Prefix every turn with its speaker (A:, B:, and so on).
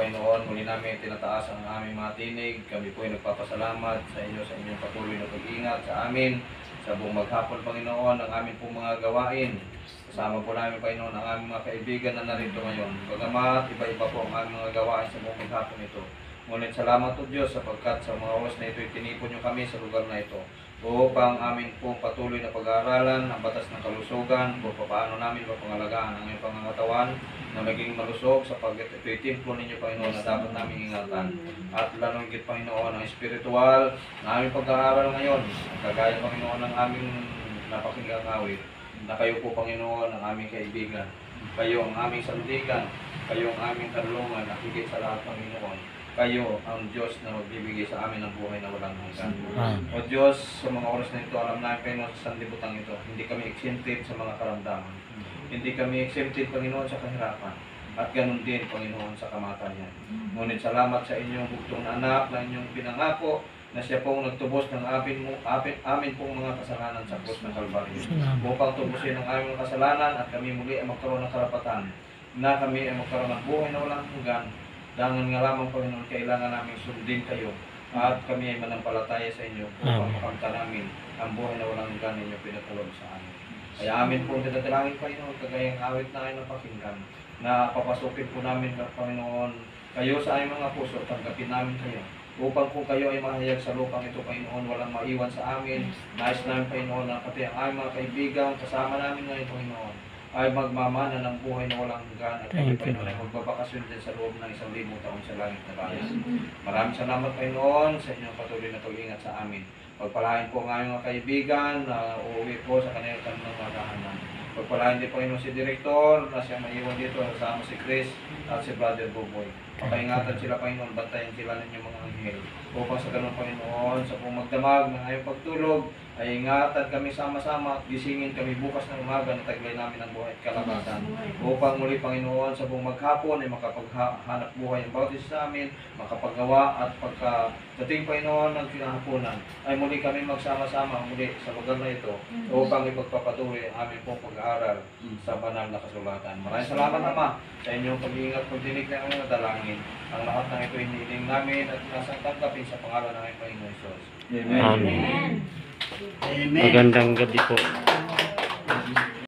A: Panginoon, muli namin tinataas ang aming mga tinig. Kami po ay nagpapasalamat sa inyong patuloy na pag-ingat sa amin. Sa buong maghapon, Panginoon, ang aming pong mga gawain. Kasama po namin, Panginoon, ang aming mga kaibigan na narito ngayon. Bagamat iba-iba po ang aming mga gawain sa buong maghapon ito. Ngunit salamat po Diyos sapagkat sa mga oras na ito, tinipon niyo kami sa lugar na ito upang amin po patuloy na pag-aaralan ang batas ng kalusugan kung paano namin mapangalagaan ang iyong pangangatawan na maging malusog sapagkat ito'y templo ninyo, Panginoon, na dapat namin ingatan. At lalo higit, Panginoon, ang espiritual na aming pag-aaral ngayon, kagaya, Panginoon, ng aming napakinggang awit, na kayo po, Panginoon, ang aming kaibigan. Kayo ang aming sandigan, kayo ang aming karunungan, at higit sa lahat, Panginoon, kayo ang Diyos na magbibigay sa amin ng buhay na walang hanggan. O Diyos, sa mga oras na ito, alam namin, Panginoon, sa sanlibutan ito, hindi kami exempted sa mga karamdaman. Hindi kami exempted, Panginoon, sa kahirapan. At ganun din, Panginoon, sa kamatayan. Ngunit salamat sa inyong bugtong na anak na inyong pinangako na siya pong nagtubos ng amin pong mga kasalanan sa krus ng Kalbaryo. Upang tubusin ang aming mga kasalanan at kami muli ay magkaroon ng karapatan na kami ay magkaroon ng buhay na walang hanggan. Dangan nga lamang, Panginoon, kailangan namin sundin kayo at kami ay manampalataya sa inyo upang makamta namin ang buhay na walang hanggan ninyo pinatulog sa amin. Kaya amin po dinatalangin, Panginoon, kagayang awit na ay napakinggan na papasukin po namin, Panginoon, kayo sa aming mga puso, tanggapin namin kayo upang kung kayo ay mahayag sa lupang ito, Panginoon, walang maiwan sa amin. Nais namin, Panginoon, na pati ang aming mga kaibigan kasama namin ngayon, Panginoon, ay magmamana ng buhay na walang hanggan at kami, Panginoon, ay magbabakasyon din sa loob ng 1,000 taon sa langit na bayan. Maraming salamat, Panginoon, sa inyong patuloy na pag-ingat sa amin. Pagpalain po ang aming mga kaibigan na uuwi po sa kanilang mga tahanan. Pagpalain din, Panginoon, si Direktor na siya maiwan dito, kasama si Chris at si Brother Buboy. Papaingatan sila, Panginoon, bantayan sila ninyo mga anghel. Upang sa ganun, Panginoon, sa pong magdamag ng ayong pagtulog, ay ingatan kami sama-sama at gisingin kami bukas ng umaga na taglay namin ang buhay at kalakasan. Upang muli, Panginoon, sa buong maghapon ay makapaghanap buhay ang bawat isa sa amin, makapagawa at pagkadating, Panginoon, ng kinahaponan, ay muli kami magsama-sama muli sa lugar na ito upang ipagpapatuloy ang aming pong pag-aaral sa banal na kasulatan. Maraming salamat, Ama, sa inyong pag-iingat, pagdinig ng aming dalangin. Ang lahat ng ito hinihiling namin at nasang tanggapin sa pangalan ng aming Panginoon Jesus.
B: Amen.
C: Amen.
B: Magandang gabi po.